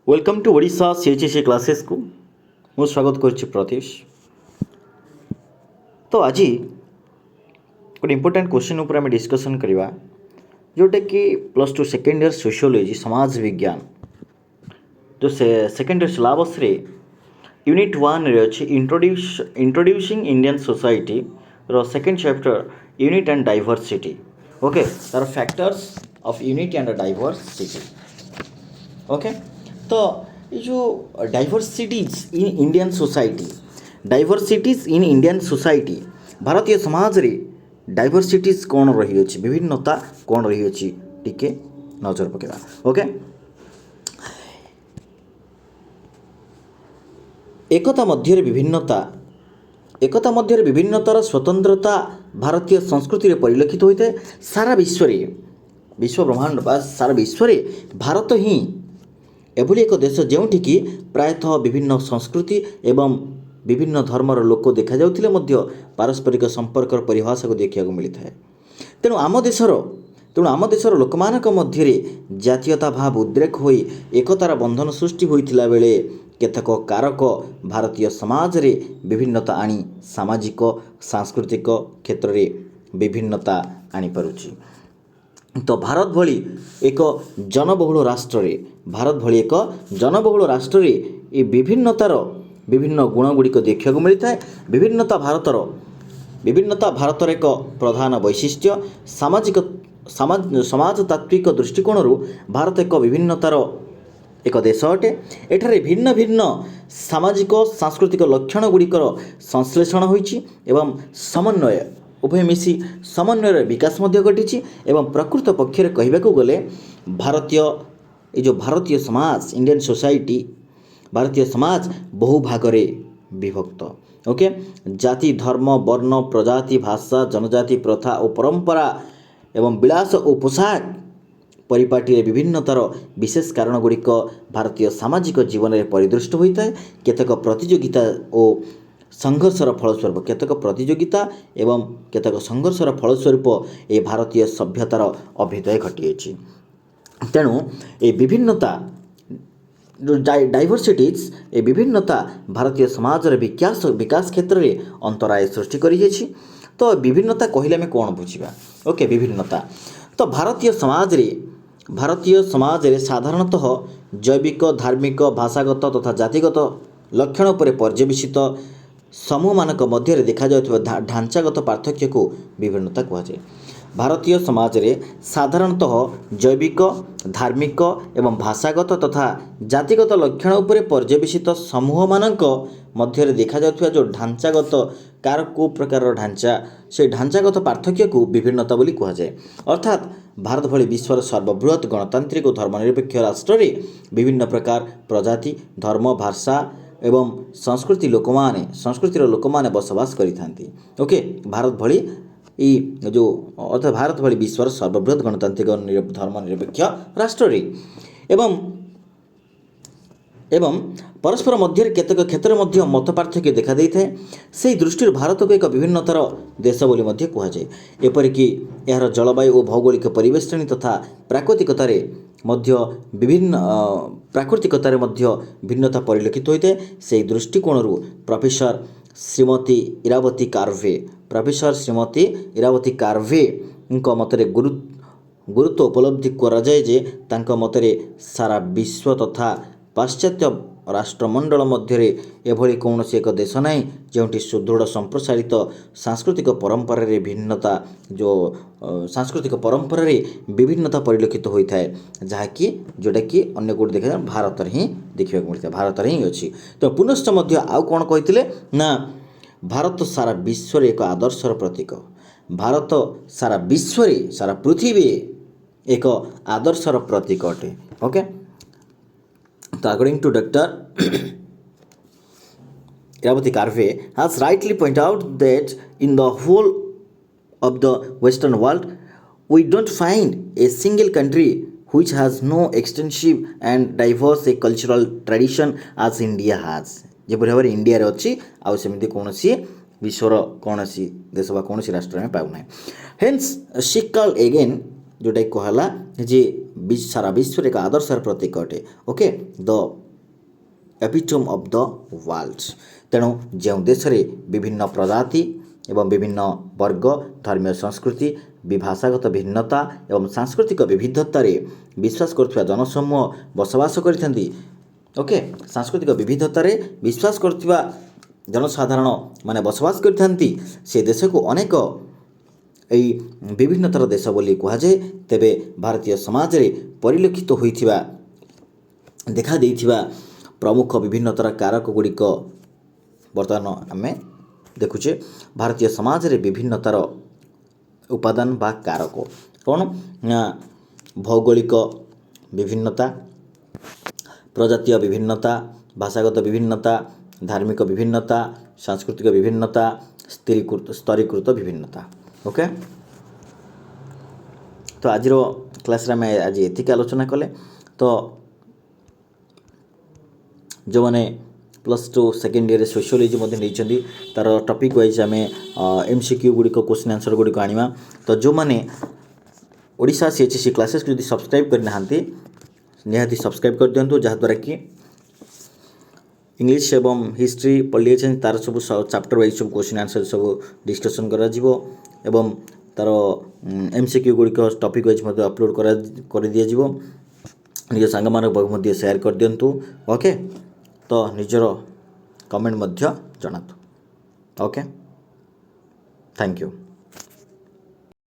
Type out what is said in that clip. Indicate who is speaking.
Speaker 1: Welcome to Odisha सीएचएससी classes को मु स्वागत करुच्ची प्रत्युष। तो आज गोटे इम्पोर्टाट क्वेश्चन उपर आम डिस्कसन करवा जोटा कि plus two second year sociology समाज विज्ञान जो सेकेंड इयर सिलेबस रे यूनिट 1 रे अच्छी इंट्रोड्यूसिंग इंडियन सोसाइटी रो second chapter unit and diversity. Okay, तार factors of unity and diversity. Okay, तो ये जो diversities in Indian society Bharatiya Samaj रे डाइवर्सिटीज कौन रही अच्छी, विभिन्नता कौन रही अच्छी, टिके नजर पकेबा। ओके, एकता मध्य विभिन्नतार स्वतंत्रता भारतीय संस्कृति रे परिलक्षित होता है। सारा विश्व ब्रह्मांड बा सारा विश्व भारत ही एभली एक देश जोठिकी प्रायतः विभिन्न संस्कृति एवं विभिन्न धर्मर लोक देखा जाउथिले मध्य पारस्परिक संपर्कर परिभाषा को देखा मिलता है। तेणु आम देशर लोक मानक मध्य जातीयता भाव उद्रेक होई एकतार बंधन सृष्टि होइथिला बेले केतक कारक भारतीय समाज रे विभिन्नता आनी सामाजिक सांस्कृतिक क्षेत्र में विभिन्नता आनी पारुछि। तो भारत भली एक जनबहुल राष्ट्र रे ये विभिन्नतार विभिन्न गुण गुड़िक देखा मिलता है। विभिन्नता भारतर एक प्रधान वैशिष्ट्य। समाजतात्विक दृष्टिकोण भारत एक विभिन्नतार एक देश अटे। एठारे भिन्न भिन्न सामाजिक सांस्कृतिक लक्षण गुड़िकर संश्लेषण होइछि एवं समन्वय उभय मिसी समन्वयर विकास मध्य घटी एवं प्रकृत पक्षर कहबाकू गले भारतीय समाज इंडियन सोसाइटी भारतीय समाज बहु भागरे विभक्त। ओके, जाति धर्म वर्ण प्रजाति भाषा जनजाति प्रथा और परंपरा एवं विलास और पोशाक परिपाटी विभिन्नतार विशेष कारण गुड़िक भारतीय सामाजिक जीवन में परिदृष्ट होता है। केतक प्रतियोगिता और संघर्षर फलस्वरूप ये भारतीय सभ्यतार अभ्युदय घटी। तेणु ये विभिन्नता डाइवर्सिटीज ये विभिन्नता भारतीय समाज विकास क्षेत्र में अंतराय सृष्टि करी। तो विभिन्नता कहले आम कौन बुझा? ओके, विभिन्नता तो भारतीय समाज रे साधारणतः जैविक धार्मिक भाषागत तथा जातिगत लक्षण पर पर्यवेसित समूह मानक मध्य देखा जाउथिबा ढांचागत पार्थक्य को विभिन्नता कहुए। भारतीय समाज रे साधारणतः जैविक धार्मिक एवं भाषागत तथा जातिगत लक्षण उपर पर्यवेसित समूह मानक मध्य देखा जाउथिबा जो ढांचागत कार को प्रकार ढांचा से ढांचागत पार्थक्य को विभिन्नता बोली कहुए। अर्थात भारत भली विश्वर सर्वबृहत गणतांत्रिक और धर्मनिरपेक्ष राष्ट्र रे विभिन्न प्रकार प्रजाति धर्म भाषा एवं संस्कृतिर लोक माने बसवास करिथांती। ओके, भारत भली अर्थात भारत भली विश्वर सर्वबृहत गणतांत्रिक धर्मनिरपेक्ष राष्ट्र रे एवं परस्पर मध्य केतक क्षेत्र मध्य मत पार्थक्य देखा देता है। से दृष्टि भारत को एक विभिन्नतार देश बोली मध्य कहुए। एपरिक यार जलवायु और भौगोलिक परिवेष्टनी तथा प्राकृतिकतार भिन्नता परिलक्षित होता है। से दृष्टिकोण प्रोफेसर श्रीमती इरावती कार्वे मतरे गुरुत्व उपलब्धि कराए जे तांको मतरे सारा विश्व तथा पाश्चात्य राष्ट्रमंडल मध्य एभली कौन एक देश ना जोटी सुदृढ़ संप्रसारित सांस्कृतिक परंपरा विभिन्नता परिलक्षित होता है। जहाँकि जोटा कि अन्य कोट देखा भारत ही देखा मिलता है, भारत ही अच्छी। तो पुनश्च मध्य आउ कौन कहते ना भारत सारा विश्व एक आदर्शर प्रतीक। भारत सारा विश्व सारा पृथ्वी एक आदर्शर प्रतीक अटे। ओके, तो according to Dr. Iravati Karve has rightly pointed out that in the whole of the Western world, we don't find a single country which has no extensive and diverse a cultural tradition as India has. जेपरि भाव India रे अच्छी आउ सेमती कौन विश्वर कौन देश कौन राष्ट्र में पाऊना। हेन्स शी कॉल्ड अगेन जोटा कहला जे सारा विश्व एक आदर्शर प्रतीक अटे okay the epitome of the world. तेणु जो देश में विभिन्न प्रजाति एवं विभिन्न वर्ग धर्मीय संस्कृति भाषागत भिन्नता एवं सांस्कृतिक विविधता विश्वास करुवा जनसमूह बसवास करथांती ओके सांस्कृतिक विविधता विश्वास करुवा जनसाधारण माने बसवास करथांती से देश को अनेक यही विभिन्नतार देश बोली कहुए। तेबे भारतीय समाज रे परिलक्षित होइथिबा देखा देइथिबा प्रमुख विभिन्नतार कारक गुड़िक बर्तमान आम देखुचे। भारतीय समाज रे विभिन्नतार उपादान बा कारक कौन ना भौगोलिक विभिन्नता प्रजातीय विभिन्नता भाषागत विभिन्नता धार्मिक विभिन्नता सांस्कृतिक विभिन्नता स्तरीकृत विभिन्नता ओके। तो आज क्लास आम आज एतिक आलोचना कले। तो जो मैंने +2 सेकेंड ईयर सोशियोलॉजी नहीं तार टॉपिक वाइज आम MCQ गुड़िक क्वेश्चन आंसर गुड़िक आनिमा। तो जो मैंने ओडिशा CHSE क्लासेस को सब्सक्राइब करना निहाती सब्सक्राइब कर दिंतु जहाँद्वारा कि इंग्लिश एवं हिस्ट्री पॉलिटिशियन तार सब चैप्टर वाइज सब क्वेश्चन आंसर सब डिस्कशन करा जिवो एवं तार MCQ गुड़िक टॉपिक वाइज अपलोड कर दिया जिवो। निज सांग मान शेयर कर दिंतु ओके। तो निजर कमेंट मध्य जनातु ओके। Thank you.